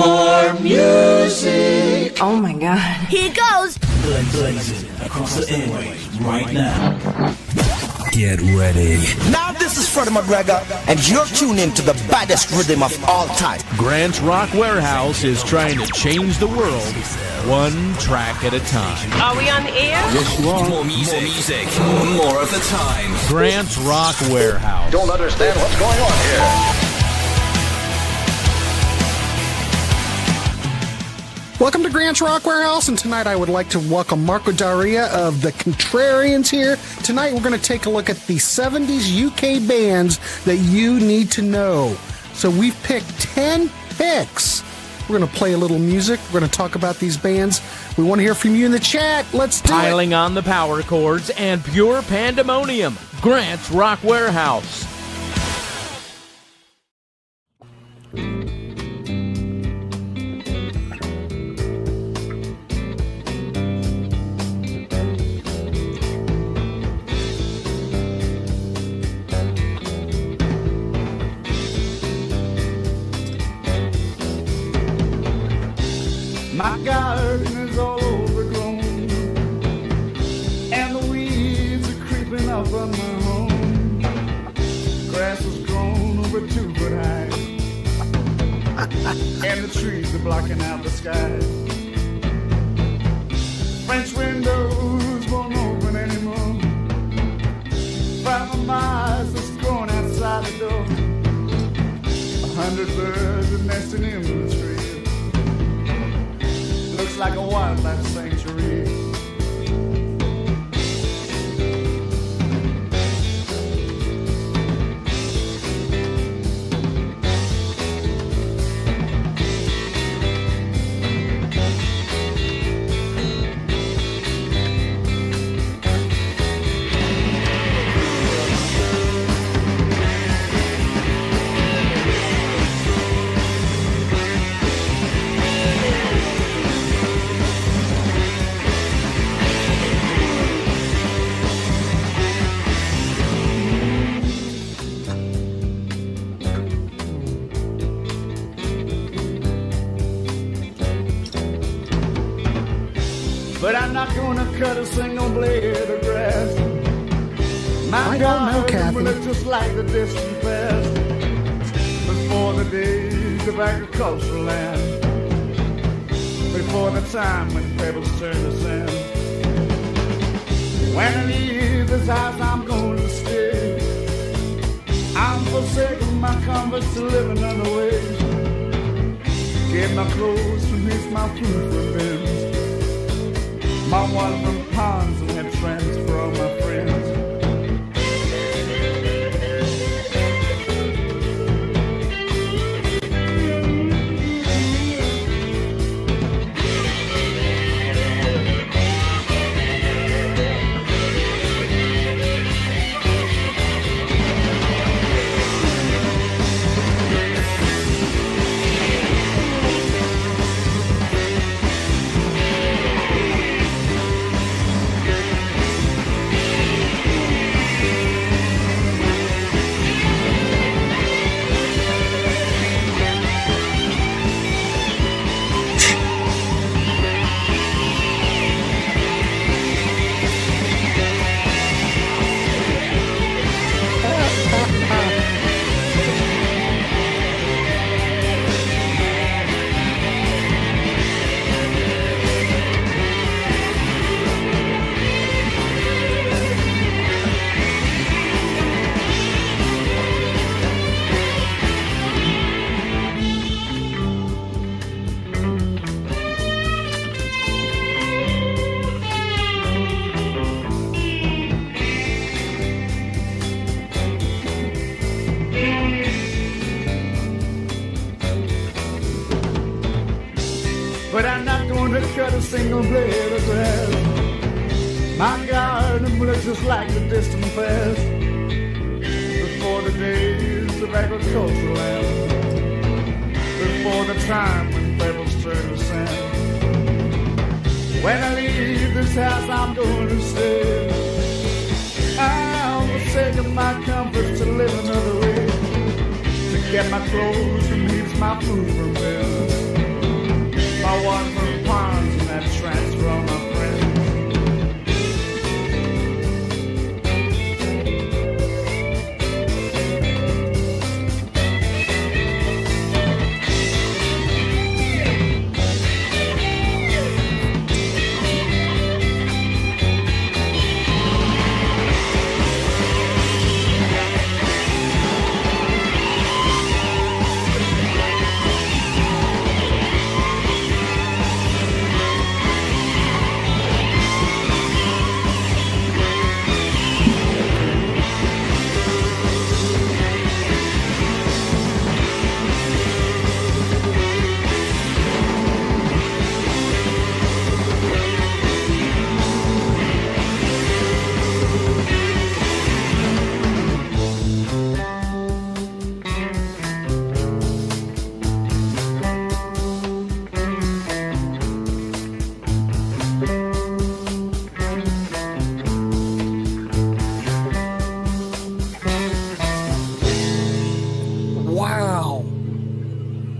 more music. Oh my god. Here goes. Blazing across the airwaves right now. Get ready. Now this is Freddie McGregor, and you're tuned into the baddest rhythm of all time. Grant's Rock Warehaus is trying to change the world, one track at a time. Are we on the air? Yes, you are. More music, more of the time. Grant's Rock Warehaus. Don't understand what's going on here. Welcome to Grant's Rock Warehouse, and tonight I would like to welcome Marco Daria of the Contrarians here. Tonight we're going to take a look at the 70s UK bands that you need to know. So we've picked 10 picks. We're going to play a little music. We're going to talk about these bands. We want to hear from you in the chat. Let's do Piling on the power chords and pure pandemonium. Grant's Rock Warehouse. My garden is all overgrown, and the weeds are creeping up on my home. Grass has grown over 2 foot high, and the trees are blocking out the sky. French windows won't open anymore. 5 miles is growing outside the door. 100 birds are nesting in the tree. Looks like a wildlife sanctuary. But I'm not gonna cut a single blade of grass. My I don't know, Kathy. will look just like the distant past, before the days of agricultural land, before the time when pebbles turn to sand. When I leave this house, I'm going to stay. I'm forsaking my comforts to live another way. Get my clothes from these, my food from bins. My water from ponds and had friends for all my friends. But I'm not going to cut a single blade of grass. My garden will look just like the distant past, before the days of agricultural land, before the time when pebbles turn to sand. When I leave this house, I'm going to stay. I'm forsaking my comforts to live another way, to get my clothes from leaves, my food from bills.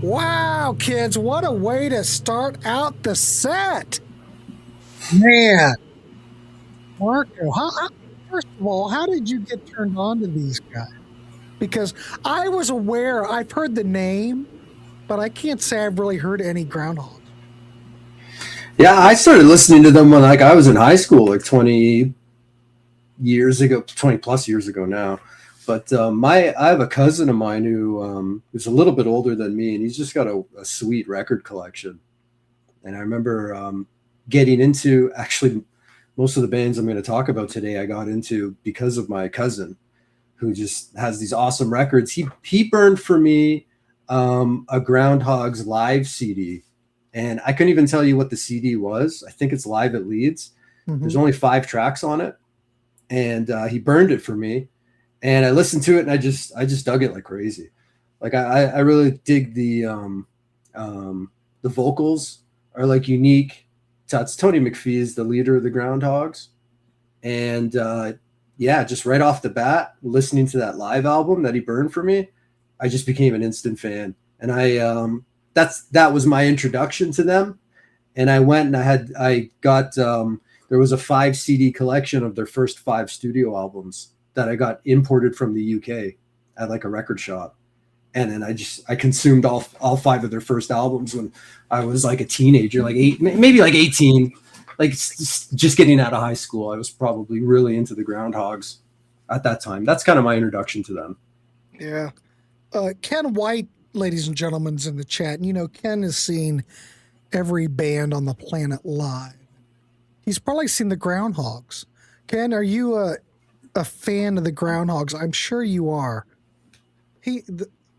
Wow, kids, what a way to start out the set. Man. Marco, first of all, how did you get turned on to these guys? Because I was aware, I've heard the name, but I can't say I've really heard any Groundhogs. Yeah, I started listening to them when I was in high school, like 20 years ago, 20 plus years ago now. But I have a cousin of mine who is a little bit older than me, and he's just got a sweet record collection. And I remember getting into, actually, most of the bands I'm going to talk about today, I got into because of my cousin, who just has these awesome records. He burned for me a Groundhogs live CD, and I couldn't even tell you what the CD was. I think it's Live at Leeds. Mm-hmm. There's only 5 tracks on it, and he burned it for me. And I listened to it, and I just dug it like crazy. Like I really dig the vocals are like unique. It's Tony McPhee is the leader of the Groundhogs, and just right off the bat, listening to that live album that he burned for me, I just became an instant fan. And that was my introduction to them. And I went and I got there was a 5 CD collection of their first 5 studio albums that I got imported from the UK at like a record shop. And then I consumed all 5 of their first albums when I was like a teenager, like 18, like just getting out of high school. I was probably really into the Groundhogs at that time. That's kind of my introduction to them. Yeah. Ken White, ladies and gentlemen, is in the chat. And, you know, Ken has seen every band on the planet live. He's probably seen the Groundhogs. Ken, are you a fan of the Groundhogs? I'm sure you are.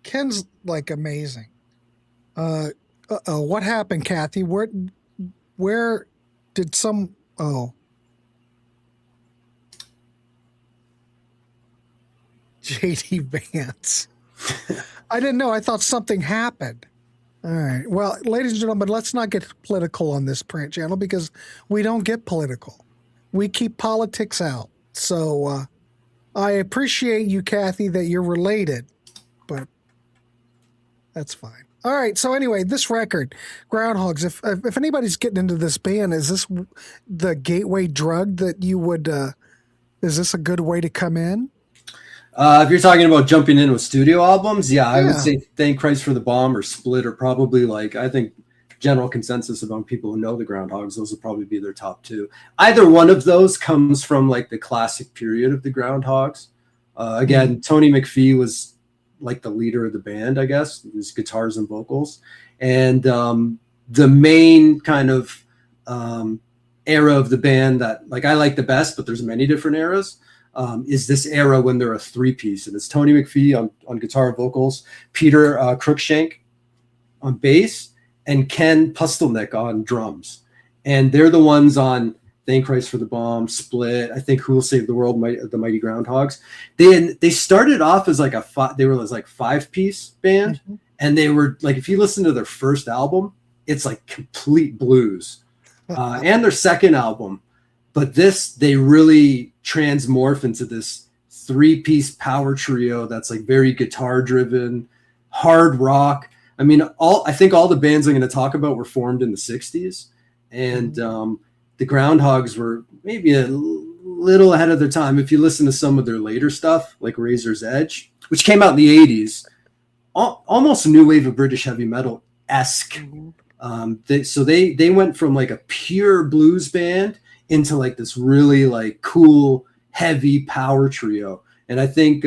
Ken's like amazing. What happened, Kathy? Where did some? Oh, JD Vance. I didn't know. I thought something happened. All right. Well, ladies and gentlemen, let's not get political on this print channel because we don't get political. We keep politics out. So I appreciate you, Kathy, that you're related, but that's fine. All right. So anyway, this record, Groundhogs, if anybody's getting into this band, is this the gateway drug that you would, is this a good way to come in? If you're talking about jumping in with studio albums, I would say Thank Christ for the Bomb or Split are probably like, I think general consensus among people who know the Groundhogs, those would probably be their top 2. Either one of those comes from like the classic period of the Groundhogs. Again, Tony McPhee was like the leader of the band, I guess, his guitars and vocals. And the main kind of era of the band that like I like the best, but there's many different eras, is this era when they're a 3-piece. And it's Tony McPhee on guitar and vocals, Peter Cruikshank on bass, and Ken Pustelnik on drums. And they're the ones on Thank Christ for the Bomb, Split, I think Who Will Save the World, the Mighty Groundhogs. They started off as like they were like 5-piece band. Mm-hmm. And they were like, if you listen to their first album, it's like complete blues. And their second album. But they really transmorph into this 3-piece power trio that's like very guitar driven, hard rock. I mean, I think all the bands I'm going to talk about were formed in the 60s. And the Groundhogs were maybe a little ahead of their time. If you listen to some of their later stuff, like Razor's Edge, which came out in the 80s, almost a new wave of British heavy metal-esque. They went from like a pure blues band into like this really like cool, heavy power trio. And I think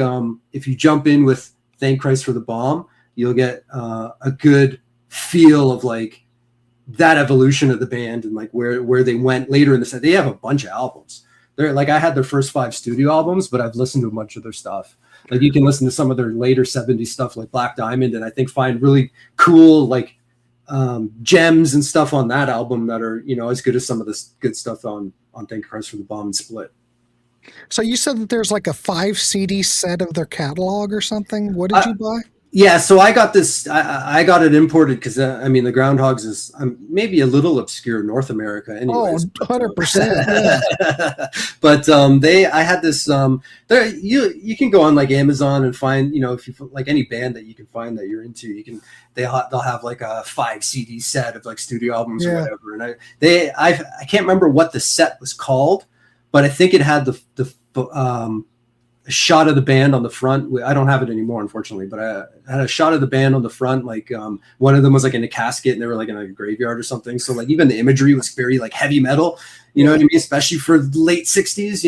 if you jump in with Thank Christ for the Bomb, you'll get a good feel of like that evolution of the band and like where they went later in the set. They have a bunch of albums. They're like, I had their first 5 studio albums, but I've listened to a bunch of their stuff. Like you can listen to some of their later 70s stuff like Black Diamond, and I think find really cool like gems and stuff on that album that are, you know, as good as some of this good stuff on Thank Christ for the Bomb and Split. So you said that there's like a 5 CD set of their catalog or something. What did you buy? Yeah, so I got this. I got it imported because I mean the Groundhogs is maybe a little obscure in North America, anyways. 100%. But I had this. There you can go on like Amazon and find if you like any band that you can find that you're into, they'll have like a 5 CD set of like studio albums or whatever. And I can't remember what the set was called, but I think it had the a shot of the band on the front. I don't have it anymore, unfortunately, but I had a shot of the band on the front. Like one of them was like in a casket and they were like in a graveyard or something. So like even the imagery was very like heavy metal, you know what I mean? Especially for the late 60s,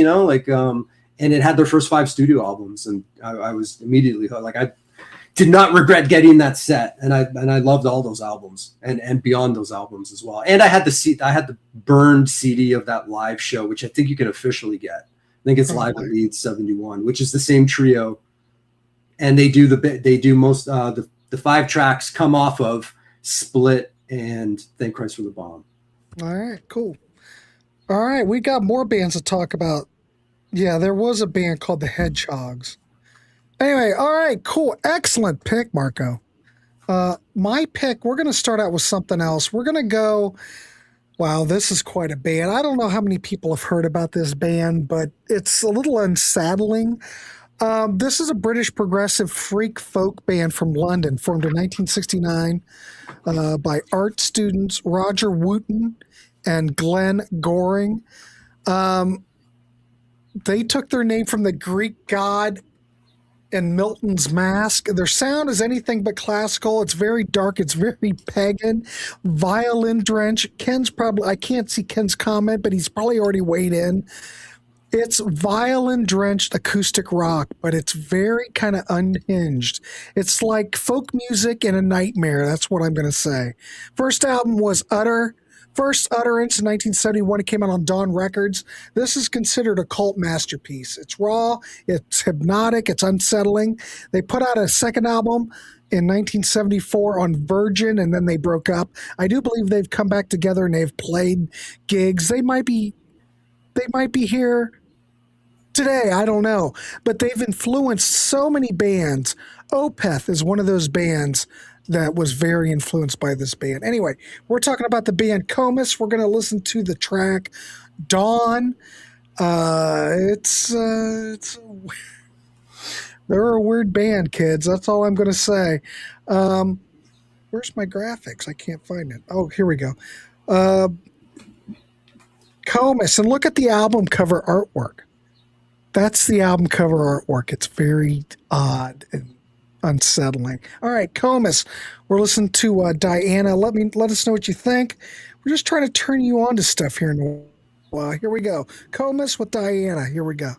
and it had their first 5 studio albums. And I was immediately like, I did not regret getting that set. And I loved all those albums and beyond those albums as well. And I had the burned CD of that live show, which I think you can officially get. I think it's Live at Leeds 71, which is the same trio, and they do most the 5 tracks come off of Split and Thank Christ for the Bomb. All right, cool. All right, we got more bands to talk about. Yeah, there was a band called the Hedgehogs. Anyway, all right, cool, excellent pick, Marco. My pick, we're going to start out with something else. We're going to go. Wow, this is quite a band. I don't know how many people have heard about this band, but it's a little unsettling. This is a British progressive freak folk band from London, formed in 1969 by art students Roger Wooten and Glenn Goring. They took their name from the Greek god and Milton's Mask. Their sound is anything but classical. It's very dark. It's very pagan. Violin drench. I can't see Ken's comment, but he's probably already weighed in. It's violin drenched acoustic rock, but it's very kind of unhinged. It's like folk music in a nightmare. That's what I'm going to say. First album was First Utterance in 1971. It came out on Dawn Records. This is considered a cult masterpiece. It's raw, it's hypnotic, it's unsettling. They put out a second album in 1974 on Virgin, and then they broke up. I do believe they've come back together and they've played gigs. They might be here today, I don't know. But they've influenced so many bands. Opeth is one of those bands that was very influenced by this band. Anyway, we're talking about the band Comus. We're going to listen to the track Dawn. They're a weird band, kids. That's all I'm going to say. Where's my graphics? I can't find it. Oh, here we go. Comus, and look at the album cover artwork. That's the album cover artwork. It's very odd and unsettling. All right, Comus, we're listening to Diana. Let us know what you think. We're just trying to turn you on to stuff here in a while. Here we go. Comus with Diana. Here we go.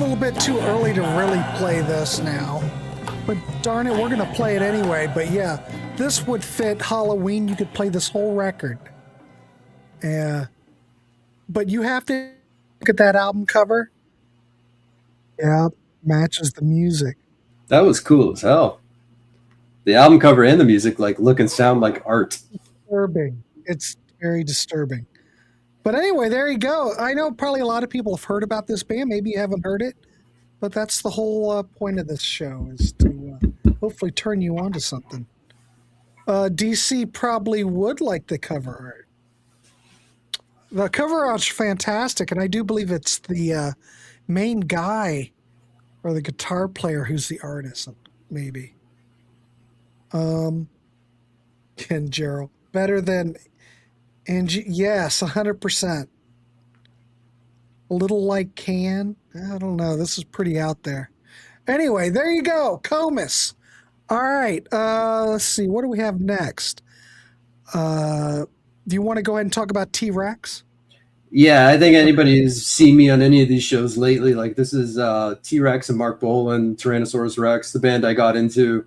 little bit too early to really play this now. But darn it, we're going to play it anyway. But yeah, this would fit Halloween. You could play this whole record. Yeah. But you have to look at that album cover. Yeah, matches the music. That was cool as hell. The album cover and the music look and sound like art. Disturbing. It's very disturbing. But anyway, there you go. I know probably a lot of people have heard about this band. Maybe you haven't heard it. But that's the whole point of this show, is to hopefully turn you on to something. DC probably would like the cover art. The cover art's fantastic, and I do believe it's the main guy or the guitar player who's the artist, maybe. Ken Gerald. Better than Angie. Yes, 100%. A little like Can. I don't know. This is pretty out there. Anyway, there you go. Comus. All right. Let's see. What do we have next? Do you want to go ahead and talk about T-Rex? Yeah, I think anybody who's seen me on any of these shows lately, this is T-Rex and Mark Bolan, Tyrannosaurus Rex, the band I got into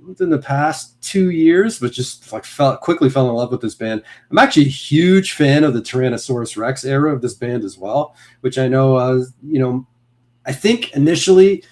within the past 2 years, but just quickly fell in love with this band. I'm actually a huge fan of the Tyrannosaurus Rex era of this band as well, which I know, I think initially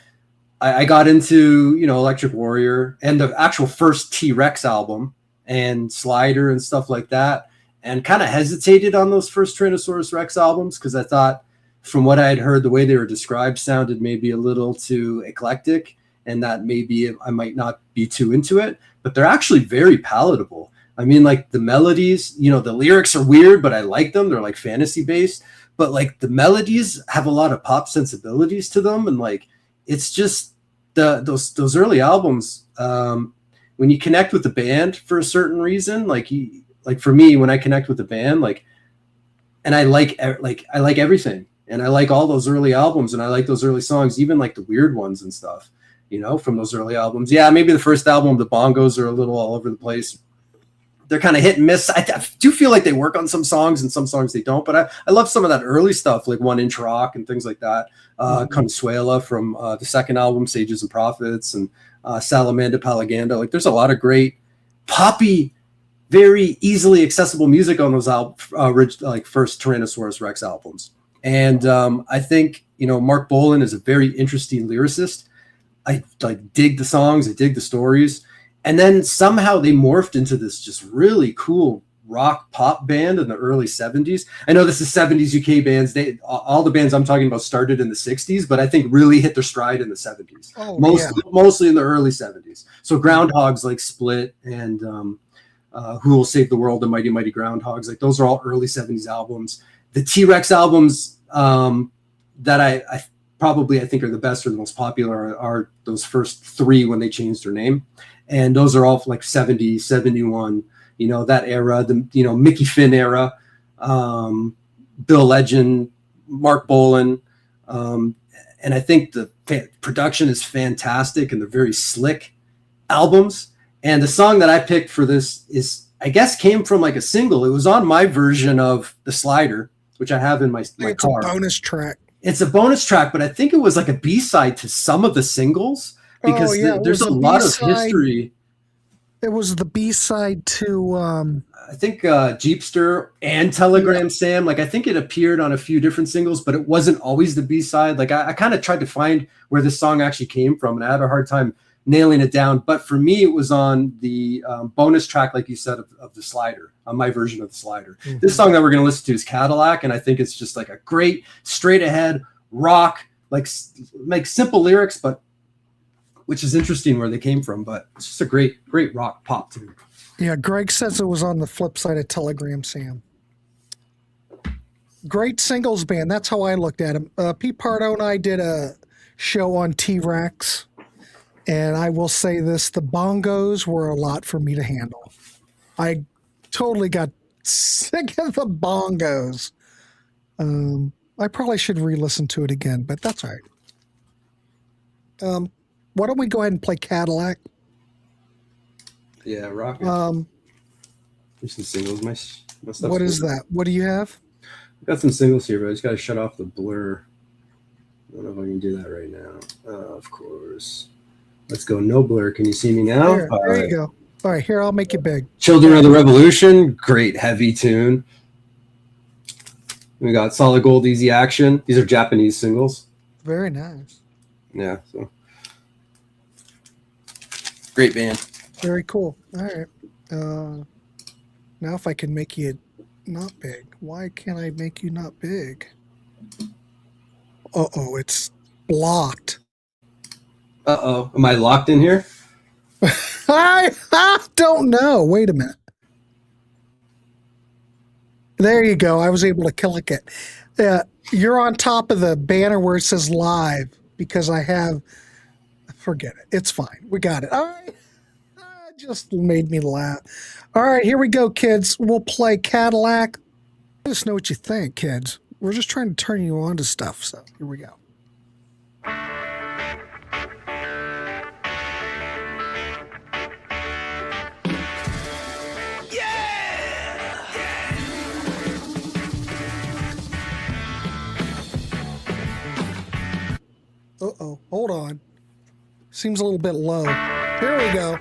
I got into, Electric Warrior and the actual first T-Rex album and Slider and stuff like that, and kind of hesitated on those first Tyrannosaurus Rex albums because I thought, from what I had heard, the way they were described sounded maybe a little too eclectic, and that maybe I might not be too into it. But they're actually very palatable. I mean, the melodies, the lyrics are weird, but I like them. They're fantasy based, but the melodies have a lot of pop sensibilities to them, and it's just those early albums. When you connect with the band for a certain reason, for me, when I connect with the band, and I like everything, and I like all those early albums, and I like those early songs, even the weird ones and stuff, from those early albums. Yeah, maybe the first album, the bongos are a little all over the place. They're kind of hit and miss. I do feel like they work on some songs, and some songs they don't. But I love some of that early stuff, like 1 Inch Rock and things like that. Consuela from the second album, Sages and Prophets, and Salamanda Palaganda. There's a lot of great poppy, very easily accessible music on those first Tyrannosaurus Rex albums. And I think, Mark Bolan is a very interesting lyricist. I dig the songs, I dig the stories. And then somehow they morphed into this just really cool rock pop band in the early 70s. I know this is 70s UK bands. All the bands I'm talking about started in the 60s, but I think really hit their stride in the 70s. Mostly in the early 70s. So Groundhogs Split and Who Will Save the World, the Mighty Mighty Groundhogs, those are all early 70s albums. The T-Rex albums that I think are the best or the most popular are those first 3 when they changed their name. And those are all 70, 71, that era, the, Mickey Finn era, Bill Legend, Mark Bolan. And I think the production is fantastic and they're very slick albums. And the song that I picked for this came from a single. It was on my version of the Slider, which I have in my car. It's a bonus track. It's a bonus track, but I think it was a B-side to some of the singles. Because there's a lot of history. It was the B-side to... I think Jeepster and Telegram Sam. I think it appeared on a few different singles, but it wasn't always the B-side. I kind of tried to find where this song actually came from, and I had a hard time nailing it down. But for me, it was on the bonus track, like you said, of the Slider, on my version of the Slider. Mm-hmm. This song that we're going to listen to is Cadillac, and I think it's just a great, straight-ahead rock, simple lyrics, but which is interesting where they came from, but it's just a great rock pop tune. Yeah, Greg says it was on the flip side of Telegram Sam. Great singles band. That's how I looked at him. Pete Pardo and I did a show on T-Rex, and I will say this, the bongos were a lot for me to handle. I totally got sick of the bongos. I probably should re-listen to it again, but that's all right. Why don't we go ahead and play Cadillac? Yeah, rock. There's some singles. My stuff's What is that? What do you have? I've got some singles here, but I just got to shut off the blur. I don't know if I can do that right now. Of course. Let's go no blur. Can you see me now? There you go. All right, here, I'll make you big. Children of the Revolution, great heavy tune. We got Solid Gold, Easy Action. These are Japanese singles. Very nice. Yeah, so great band. Very cool. All right. Now if I can make you not big. Why can't I make you not big? Uh-oh, it's blocked. Uh-oh. Am I locked in here? I don't know. Wait a minute. There you go. I was able to click it. You're on top of the banner where it says live because I have... Forget it. It's fine. We got it. All right. Just made me laugh. All right, here we go, kids. We'll play Cadillac. Let us know what you think, kids. We're just trying to turn you on to stuff, so here we go. Uh-oh, hold on. Seems a little bit low. Here we go.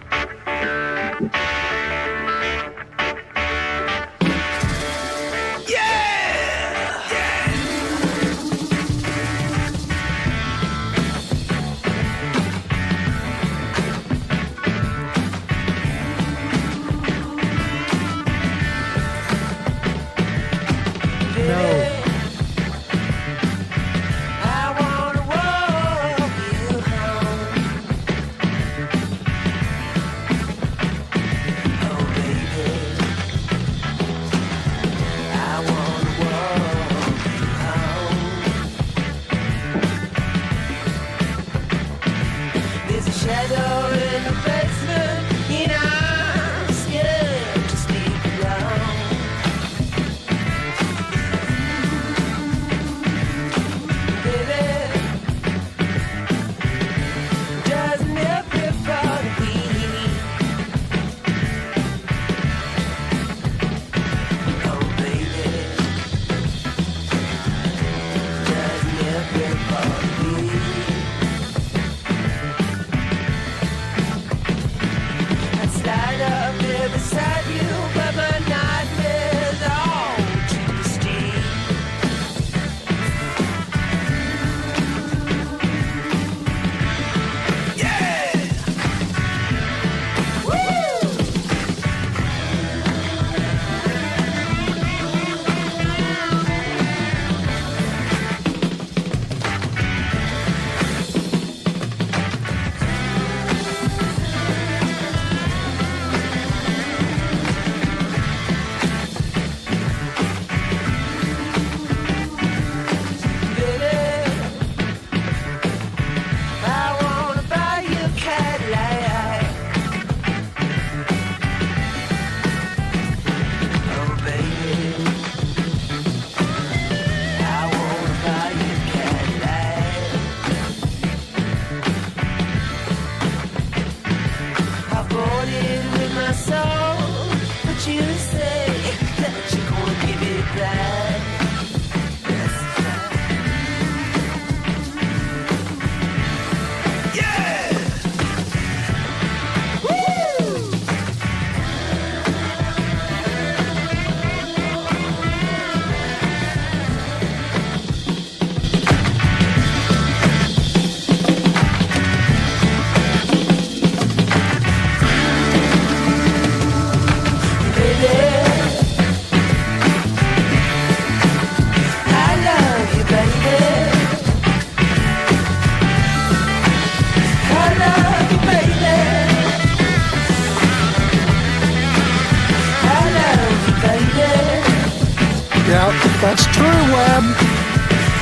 That's true, Web.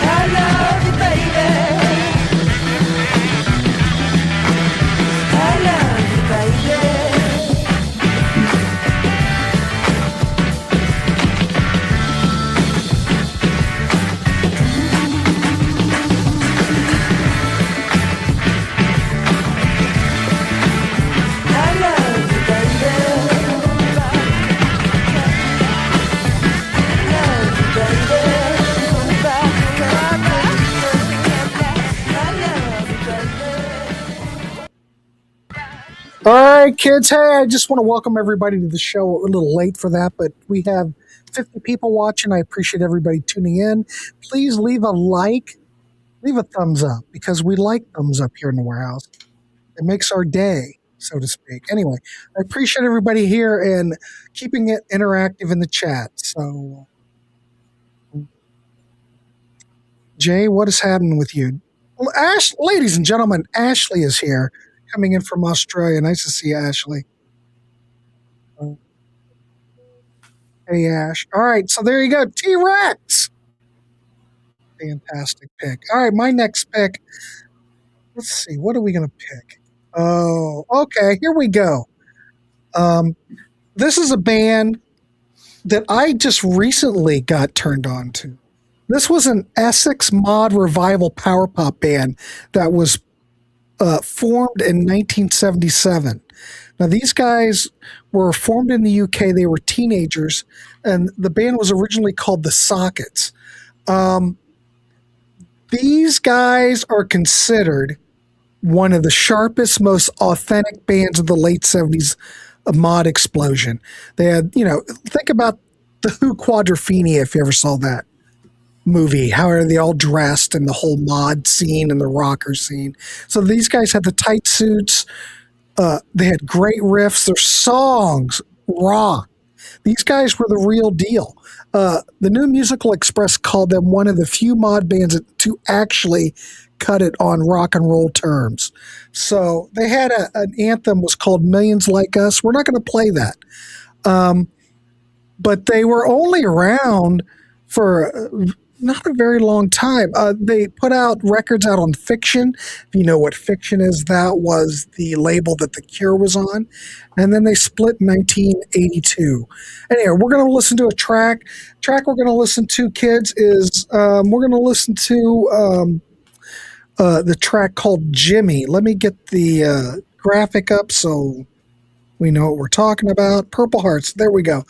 I love you, baby. I love you, baby. All right, kids. Hey, I just want to welcome everybody to the show. We're a little late for that, but we have 50 people watching. I appreciate everybody tuning in. Please leave a like, leave a thumbs up, because we like thumbs up here in the warehouse. It makes our day, so to speak. Anyway, I appreciate everybody here and keeping it interactive in the chat. So, Jay, what is happening with you? Well, ladies and gentlemen, Ashley is here, coming in from Australia. Nice to see you, Ashley. Hey, Ash. All right, so there you go. T-Rex. Fantastic pick. All right, my next pick. Let's see. What are we going to pick? Oh, okay. Here we go. This is a band that I just recently got turned on to. This was an Essex mod revival power pop band that was formed in 1977. Now, these guys were formed in the UK. They were teenagers, and the band was originally called the Sockets. These guys are considered one of the sharpest, most authentic bands of the late 70s mod explosion. They had, think about the Who Quadrophenia, if you ever saw that movie. How are they all dressed and the whole mod scene and the rocker scene? So these guys had the tight suits. They had great riffs. Their songs rock. These guys were the real deal. The New Musical Express called them one of the few mod bands to actually cut it on rock and roll terms. So they had an anthem was called Millions Like Us. We're not going to play that. But they were only around for not a very long time. They put out records out on Fiction. If you know what Fiction is, that was the label that The Cure was on. And then they split in 1982. Anyway, we're going to listen to a track. Track we're going to listen to, kids, is we're going to listen to the track called Jimmy. Let me get the graphic up so we know what we're talking about. Purple Hearts. There we go.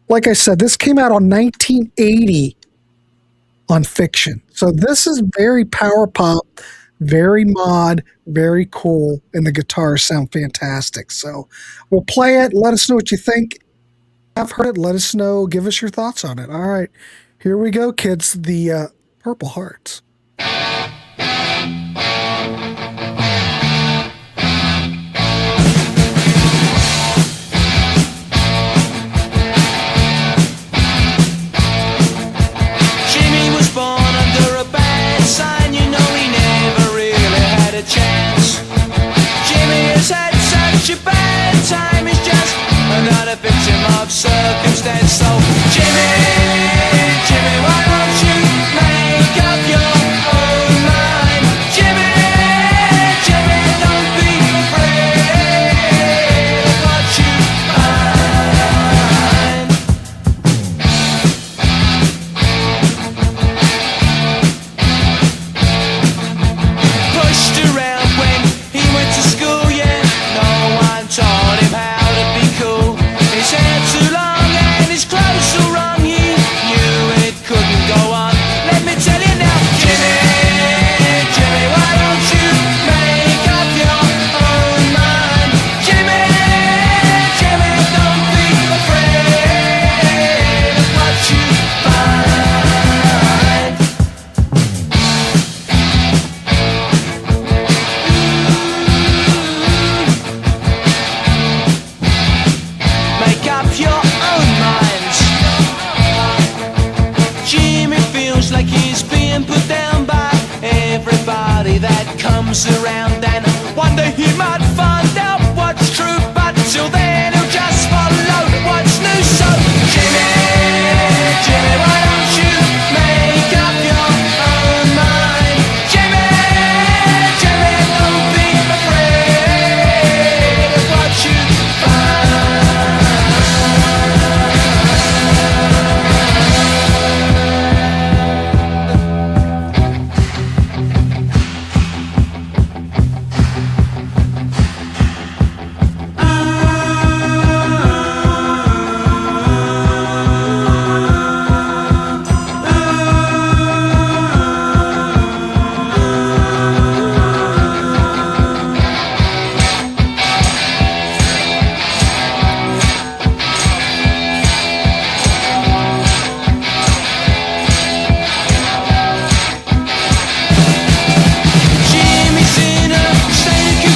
Like I said, this came out on 1980 on Fiction. So this is very power pop, very mod, very cool, and the guitars sound fantastic. So we'll play it. Let us know what you think. I've heard it. Let us know. Give us your thoughts on it. All right. Here we go, kids. The Purple Hearts. Chance. Jimmy has had such a bad time. He's just another victim of circumstance. So Jimmy, why don't you make up your own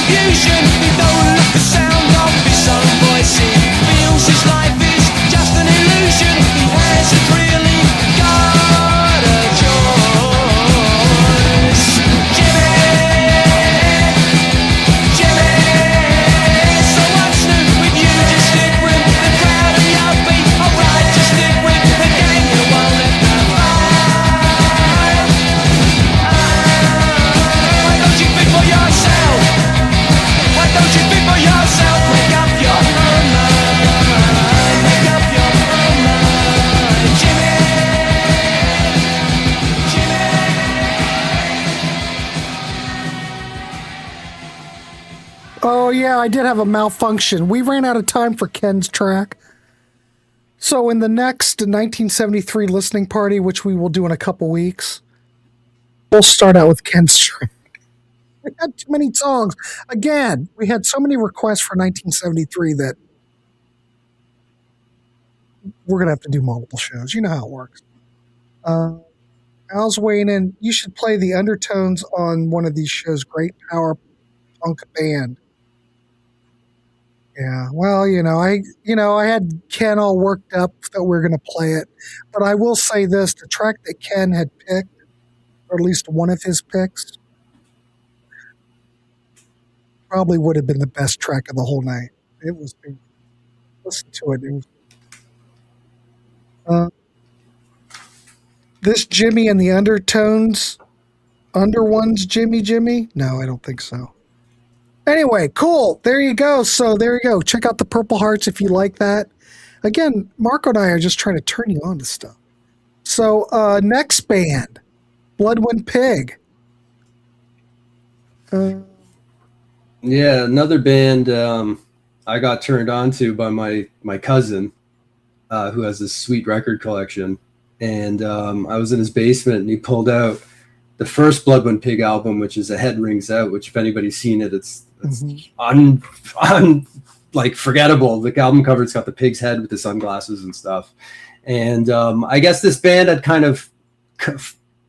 confusion. He don't like the sound of his own voice. He feels his life is just an illusion. He hasn't really got a choice. Jimmy, so what's new with you? Just stick with the crowd and you'll be alright. Just stick with the gang, you won't let them lie. Why don't you think for yourself? Why don't you think for yourself? Make up your own mind. Make up your own mind. Jimmy. Oh, yeah, I did have a malfunction. We ran out of time for Ken's track. So in the next 1973 listening party, which we will do in a couple weeks, we'll start out with Ken's track. We had too many songs. Again, we had so many requests for 1973 that we're going to have to do multiple shows. You know how it works. Al's weighing in. You should play the undertones on one of these shows. Great power punk band. Yeah, well, I had Ken all worked up that we are going to play it, but I will say this: the track that Ken had picked, or at least one of his picks, probably would have been the best track of the whole night. It was. Listen to it. It was, this Jimmy and the Undertones, Under Ones, Jimmy? No, I don't think so. Anyway, cool. There you go. So there you go. Check out the Purple Hearts if you like that. Again, Marco and I are just trying to turn you on to stuff. So next band, Blodwyn Pig. Yeah, another band I got turned on to by my cousin, who has this sweet record collection. And I was in his basement, and he pulled out the first Blodwyn Pig album, which is A Head Rings Out, which if anybody's seen it, it's like forgettable. The album cover, it's got the pig's head with the sunglasses and stuff. And I guess this band had kind of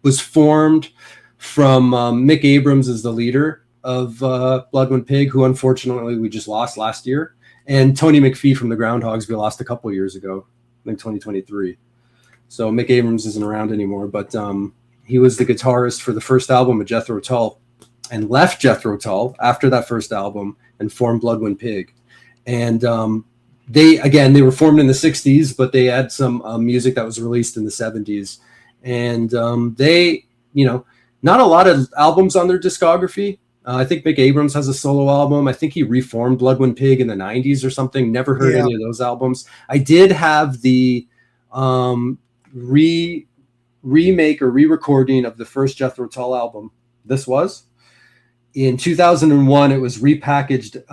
was formed from Mick Abrams as the leader of Blodwyn Pig, who unfortunately we just lost last year, and Tony McPhee from the Groundhogs we lost a couple years ago, I think 2023. So Mick Abrams isn't around anymore, but he was the guitarist for the first album of Jethro Tull, and left Jethro Tull after that first album and formed Blodwyn Pig. And they were formed in the 60s, but they had some music that was released in the 70s. And they, not a lot of albums on their discography. I think Mick Abrams has a solo album. I think he reformed Blodwyn Pig in the 90s or something. Never heard any of those albums. I did have the remake or re-recording of the first Jethro Tull album. This was in 2001. It was repackaged.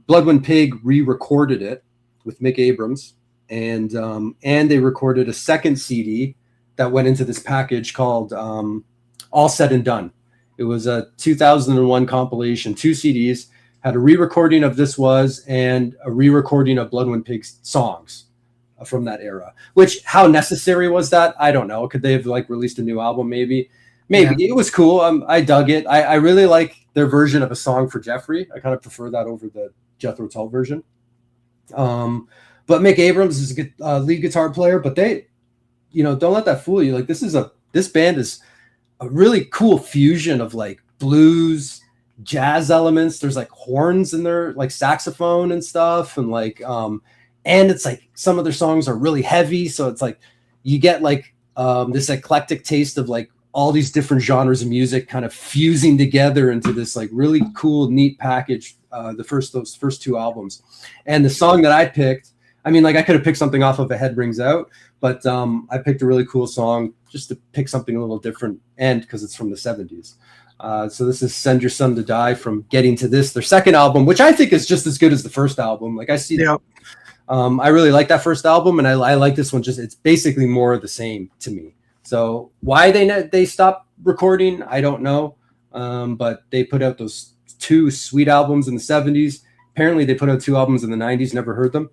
Blodwyn Pig re-recorded it with Mick Abrams, and they recorded a second CD that went into this package called All Said and Done. It was a 2001 compilation, 2 CDs, had a re-recording of This Was and a re-recording of Blodwyn Pig's songs from that era. Which, how necessary was that? I don't know. Could they have released a new album? Maybe. Yeah. It was cool. I dug it. I really like their version of A Song for Jeffrey. I kind of prefer that over the Jethro Tull version. But Mick Abrams is a lead guitar player, but they, don't let that fool you. This band is a really cool fusion of blues, jazz elements. There's horns in there, saxophone and stuff. And and it's some of their songs are really heavy. So it's you get this eclectic taste of all these different genres of music kind of fusing together into this really cool, neat package. Those first 2 albums. And the song that I picked, I could have picked something off of A Head Rings Out, but I picked a really cool song just to pick something a little different, and because it's from the 70s. So this is Send Your Son to Die from Getting to This, their second album, which I think is just as good as the first album. I see that. I really like that first album, and I like this one. Just it's basically more of the same to me. So why they stopped recording, I don't know. But they put out those 2 sweet albums in the 70s. Apparently they put out 2 albums in the 90s, never heard them.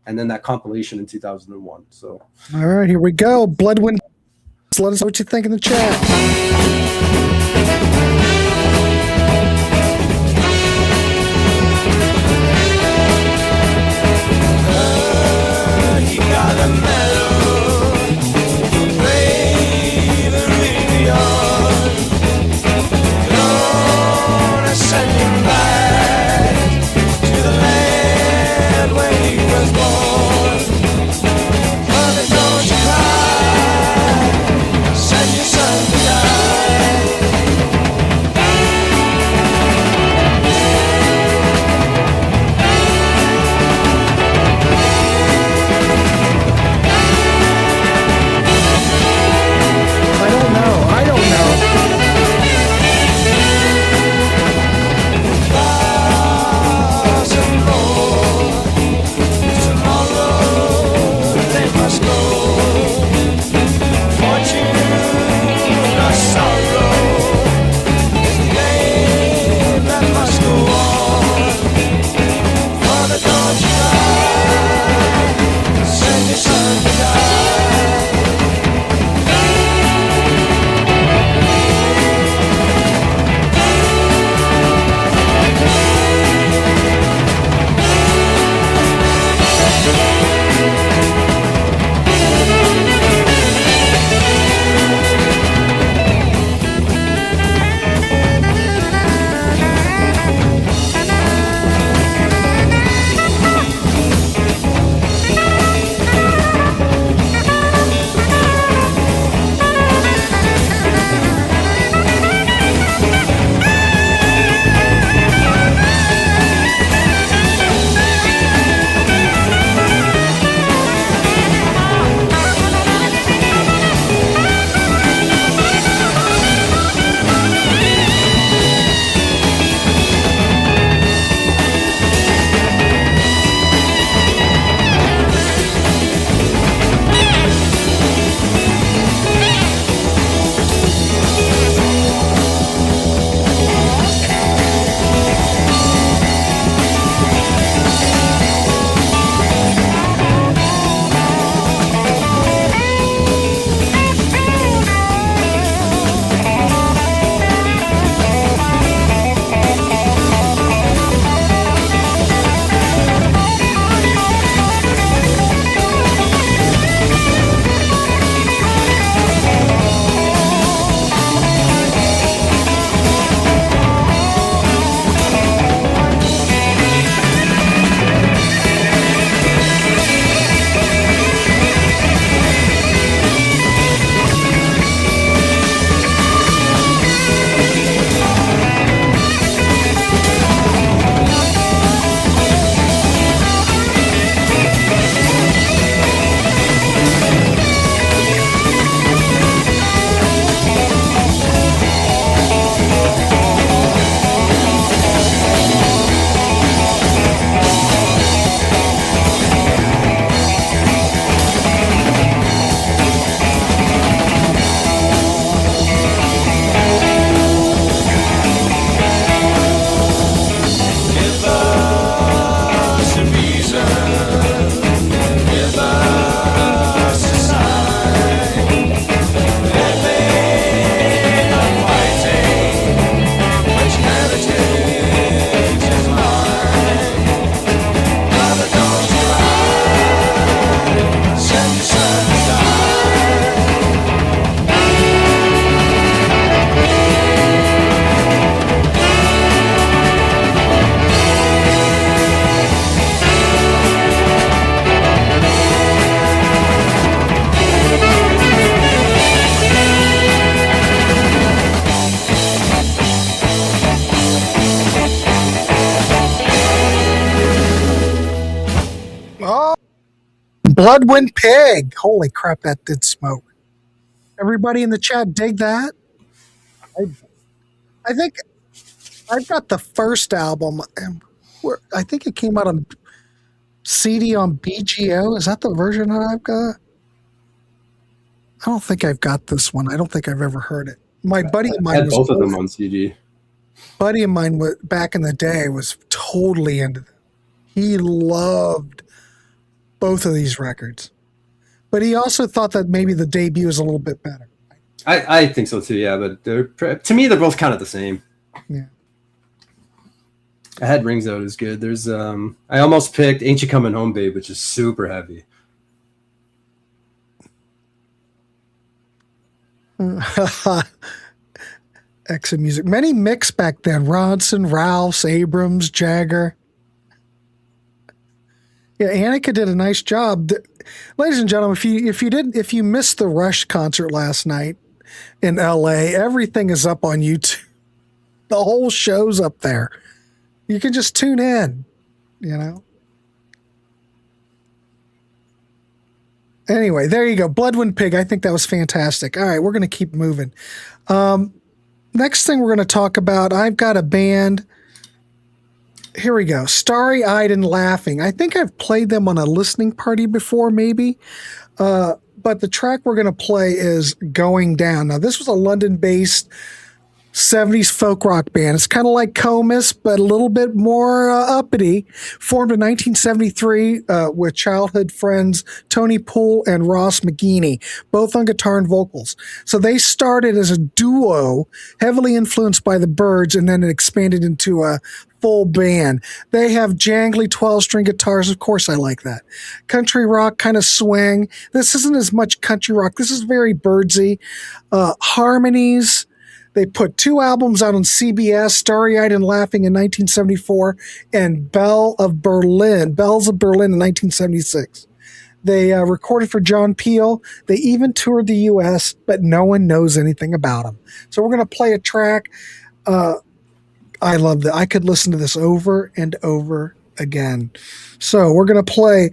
And then that compilation in 2001. So all right, here we go. Blodwyn. Let us know what you think in the chat. Blodwyn Pig. Holy crap, that did smoke. Everybody in the chat dig that? I think I've got the first album. I think it came out on CD on BGO. Is that the version that I've got? I don't think I've got this one. I don't think I've ever heard it. My buddy of mine had was both of them on CD. Buddy of mine back in the day was totally into them. He loved both of these records, but he also thought that maybe the debut was a little bit better. I think so too. Yeah, but to me they're both kind of the same. Yeah. Ahead Rings Out is good. There's I almost picked Ain't You Coming Home, Babe, which is super heavy. Exit music. Many Micks back then. Ronson, Ralphs, Abrams, Jagger. Yeah, Annika did a nice job. Ladies and gentlemen, if you missed the Rush concert last night in LA, everything is up on YouTube. The whole show's up there. You can just tune in, you know. Anyway, there you go. Blodwyn Pig. I think that was fantastic. All right, we're going to keep moving. Next thing we're going to talk about, I've got a band. Here we go. Starry Eyed and Laughing. I think I've played them on a listening party before, maybe. But the track we're going to play is Going Down. Now, this was a London-based 70s folk rock band. It's kind of like Comus, but a little bit more uppity. Formed in 1973 with childhood friends Tony Poole and Ross McGeaney, both on guitar and vocals. So they started as a duo, heavily influenced by the Byrds, and then it expanded into a full band. They have jangly 12-string guitars. Of course, I like that. Country rock, kind of swing. This isn't as much country rock. This is very Byrdsy. Harmonies. They put 2 albums out on CBS, Starry Eyed and Laughing in 1974 and Bells of Berlin in 1976. They recorded for John Peel. They even toured the U.S., but no one knows anything about them. So we're going to play a track. I love that. I could listen to this over and over again. So we're going to play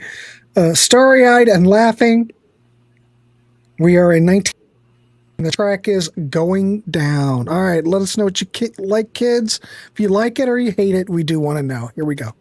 Starry Eyed and Laughing. We are in 19... The track is Going Down. All right, let us know what you like, kids. If you like it or you hate it, we do want to know. Here we go.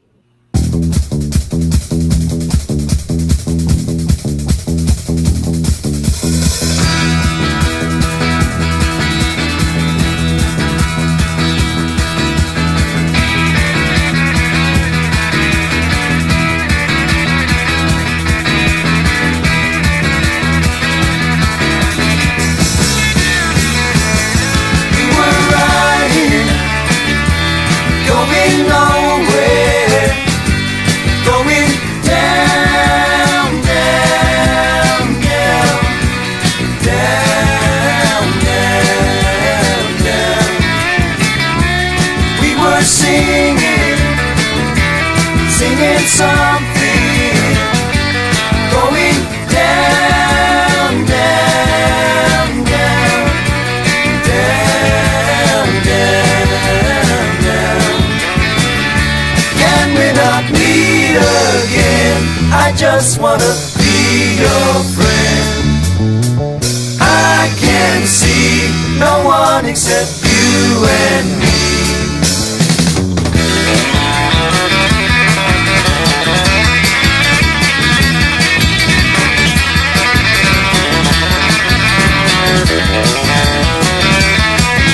Just wanna be your friend. I can see no one except you and me.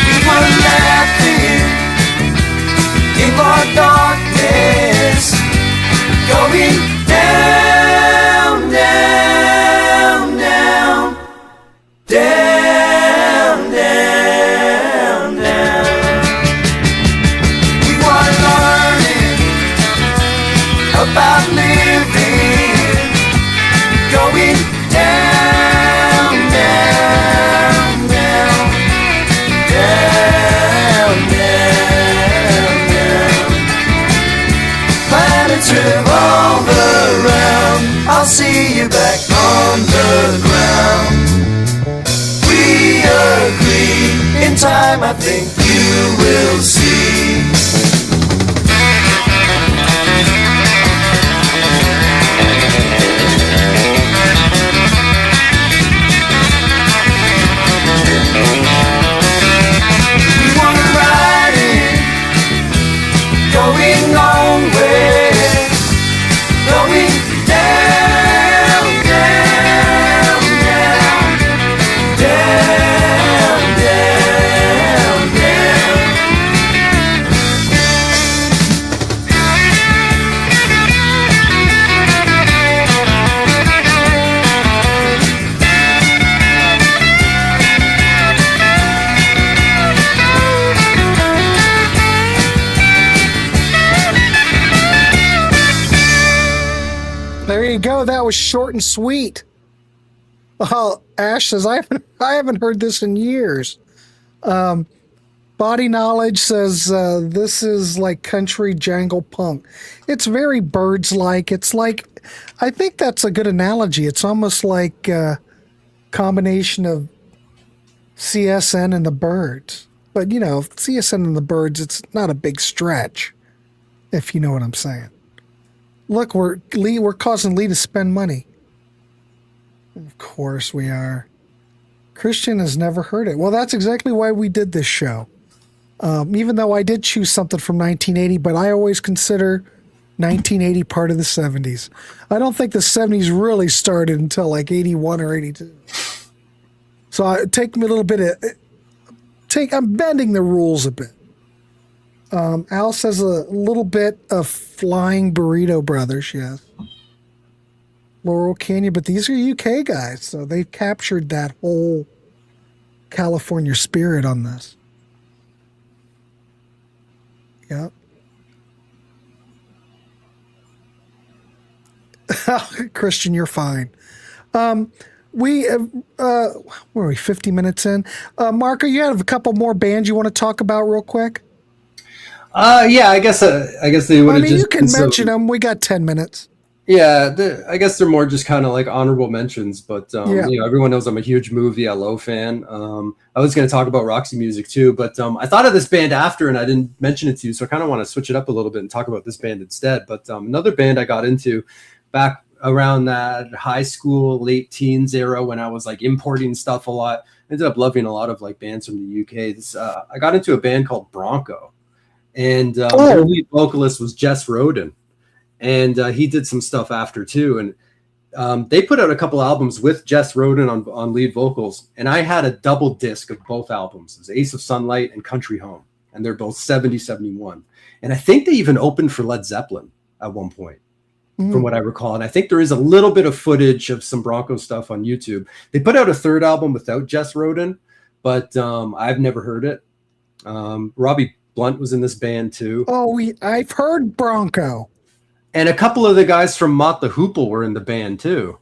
We were laughing in our darkness, going down, down, down, down, down, down. We were learning about living, going down, down, down, down, down, down. Planets revolve around, I'll see you back on the ground. We agree, in time I think you will see. going nowhere, going down, down, down, down, down, down. There you go. That was short and sweet. Ash says I haven't heard this in years. Body Knowledge says this is like country jangle punk. It's very Birds-like. It's like, I think that's a good analogy. It's almost like a combination of CSN and the Byrds. But you know, CSN and the Byrds, it's not a big stretch, if you know what I'm saying. Look, we're causing Lee to spend money. Of course we are. Christian has never heard it. Well, that's exactly why we did this show. Even though I did choose something from 1980, but I always consider 1980 part of the 70s. I don't think the 70s really started until like 81 or 82. So take me a little bit of... I'm bending the rules a bit. Al says a little bit of Flying Burrito Brothers, yes. Laurel Canyon, but these are UK guys, so they've captured that whole California spirit on this. Yep. Christian, you're fine. Where are we, 50 minutes in? Marco, you have a couple more bands you want to talk about real quick? Yeah, I guess they would have just... you can mention them. We got 10 minutes. Yeah, I guess they're more just kind of like honorable mentions, but you know, everyone knows I'm a huge Movie LO fan. I was going to talk about Roxy Music too, but I thought of this band after, and I didn't mention it to you, so I kind of want to switch it up a little bit and talk about this band instead. But another band I got into back around that high school, late teens era when I was like importing stuff a lot, I ended up loving a lot of like bands from the UK. I got into a band called Bronco. And their lead vocalist was Jess Roden, and he did some stuff after too. And they put out a couple albums with Jess Roden on lead vocals, and I had a double disc of both albums. It was Ace of Sunlight and Country Home, and they're both 70-71. And I think they even opened for Led Zeppelin at one point, from what I recall. And I think there is a little bit of footage of some Bronco stuff on YouTube. They put out a third album without Jess Roden, but I've never heard it. Robbie Blunt was in this band too. I've heard Bronco. And a couple of the guys from Mott the Hoople were in the band too.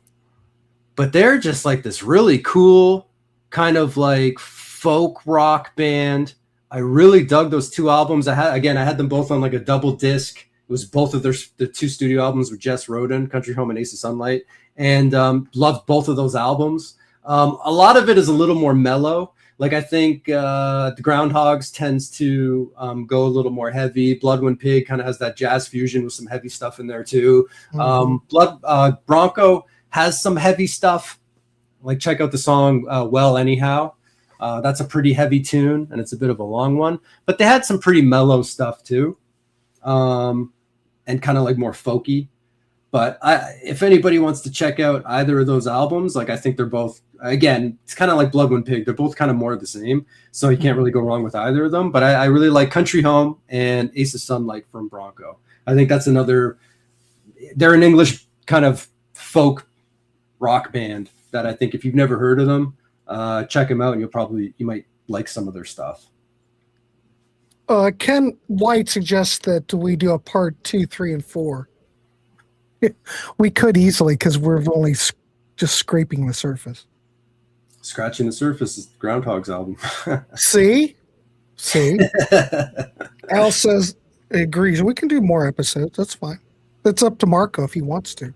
But they're just like this really cool kind of like folk rock band. I really dug those two albums. I had them both on like a double disc. It was both of the two studio albums with Jess Roden, Country Home and Ace of Sunlight, and loved both of those albums. A lot of it is a little more mellow. Like I think the Groundhogs tends to go a little more heavy. Blodwyn Pig kind of has that jazz fusion with some heavy stuff in there too. Bronco has some heavy stuff. Like check out the song Well Anyhow. That's a pretty heavy tune, and it's a bit of a long one. But they had some pretty mellow stuff too, and kind of like more folky. But if anybody wants to check out either of those albums, like I think they're both, again, it's kind of like Blodwyn Pig. They're both kind of more of the same. So you can't really go wrong with either of them. But I really like Country Home and Ace of Sunlight from Bronco. I think that's they're an English kind of folk rock band that I think if you've never heard of them, check them out and you might like some of their stuff. Ken White suggests that we do a part 2, 3, and 4. We could easily, because we're only just scraping the surface. Scratching the Surface is the Groundhogs album. See? Al says, agrees. We can do more episodes. That's fine. It's up to Marco if he wants to.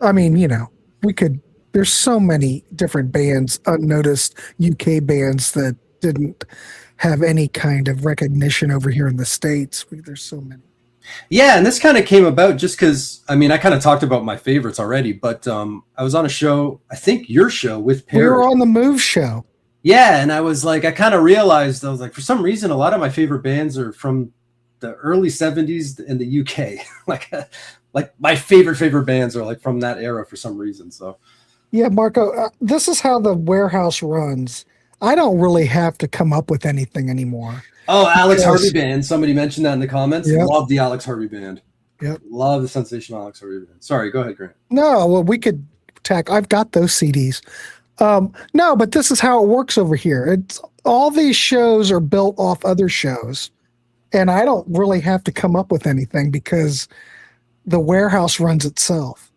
I mean, you know, we could. There's so many different bands, unnoticed UK bands that didn't have any kind of recognition over here in the States. There's so many. Yeah, and this kind of came about just because, I mean, I kind of talked about my favorites already, but I was on a show, I think your show with Perry. We were on the Move show. Yeah, and I was like, I kind of realized, I was like, for some reason, a lot of my favorite bands are from the early 70s in the UK. like my favorite bands are like from that era for some reason. So Yeah, Marco, this is how the Warehouse runs. I don't really have to come up with anything anymore. Oh, Alex Harvey Band. Somebody mentioned that in the comments. Yep. Love the Alex Harvey Band. Yep. Love the sensational Alex Harvey Band. Sorry, go ahead, Grant. No, well, we could tack. I've got those CDs. No, but this is how it works over here. It's all these shows are built off other shows, and I don't really have to come up with anything because the Warehouse runs itself.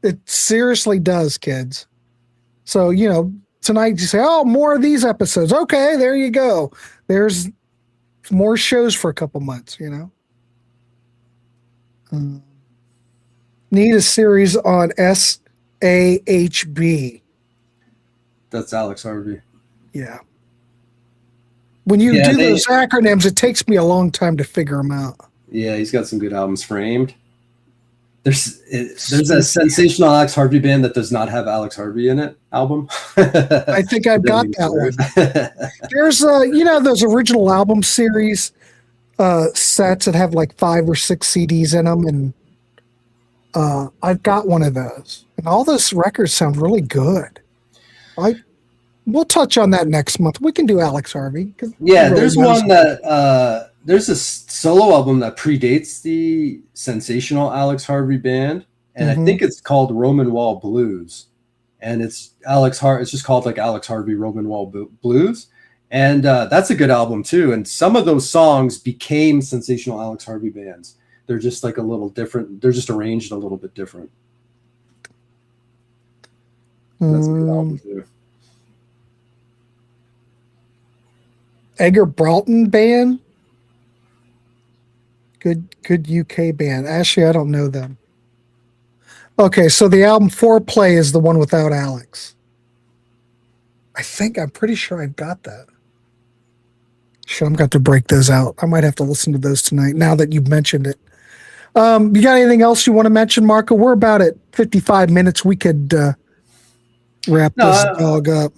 It seriously does, kids. So, you know, tonight you say, oh, more of these episodes. Okay, there you go. There's more shows for a couple months, you know. Need a series on SAHB. That's Alex Harvey. Yeah. When you do those acronyms, it takes me a long time to figure them out. Yeah, he's got some good albums. Framed. There's a sensational Alex Harvey Band that does not have Alex Harvey in it album. I think I've got that one. There's you know, those original album series sets that have like 5 or 6 CDs in them, and I've got one of those. And all those records sound really good. We'll touch on that next month. We can do Alex Harvey. Yeah, there's one that there's a solo album that predates the sensational Alex Harvey Band, and I think it's called Roman Wall Blues, and it's just called like Alex Harvey Roman Wall Blues, and that's a good album too. And some of those songs became sensational Alex Harvey bands. They're just like a little different. They're just arranged a little bit different. That's a good album too. Edgar Broughton Band. Good UK band. Actually, I don't know them. Okay, so the album Foreplay is the one without Alex. I'm pretty sure I've got that. Shit, I'm got to break those out. I might have to listen to those tonight now that you've mentioned it. You got anything else you want to mention, Marco? We're about at 55 minutes. We could wrap this dog up.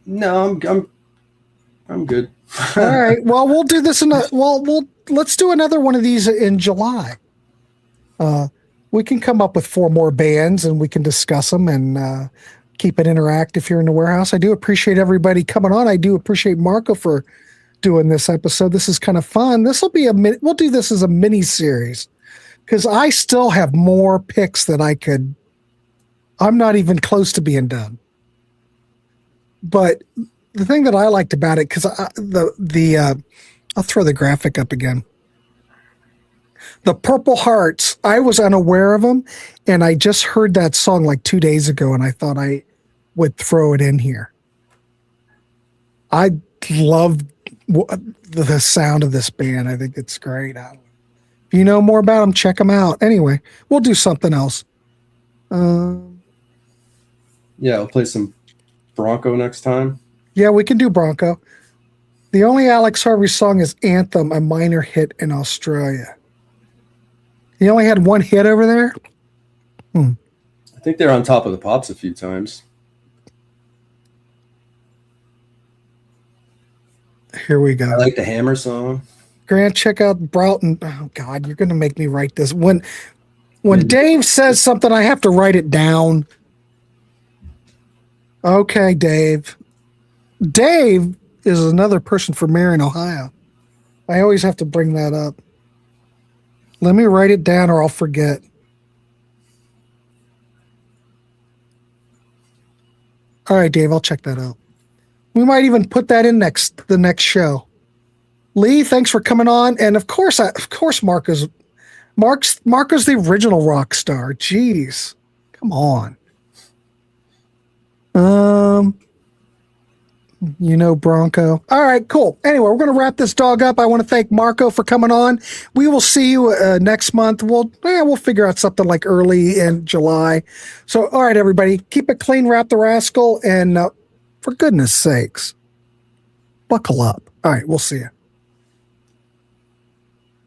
No, I'm good. All right. Well, we'll do this let's do another one of these in July. We can come up with 4 more bands and we can discuss them and keep it interactive here in the Warehouse. I do appreciate everybody coming on. I do appreciate Marco for doing this episode. This is kind of fun. This will be we'll do this as a mini series because I still have more picks that I'm not even close to being done. But the thing that I liked about it, because I'll throw the graphic up again. The Purple Hearts, I was unaware of them, and I just heard that song like 2 days ago, and I thought I would throw it in here. I love the sound of this band. I think it's great. If you know more about them, check them out. Anyway, we'll do something else. Yeah, I'll play some Bronco next time. Yeah, we can do Bronco. The only Alex Harvey song is Anthem, a minor hit in Australia. He only had 1 hit over there? I think they're on Top of the Pops a few times. Here we go. I like the Hammer song. Grant, check out Broughton. Oh, God, you're going to make me write this. When Dave says something, I have to write it down. Okay, Dave. Dave is another person from Marion, Ohio. I always have to bring that up. Let me write it down or I'll forget. All right, Dave, I'll check that out. We might even put that in the next show. Lee, thanks for coming on. And of course, Marco's the original rock star. Jeez. Come on. Bronco. All right, cool. Anyway, we're going to wrap this dog up. I want to thank Marco for coming on. We will see you next month. We'll figure out something like early in July. So, all right, everybody, keep it clean, wrap the rascal, and for goodness sakes, buckle up. All right, we'll see you.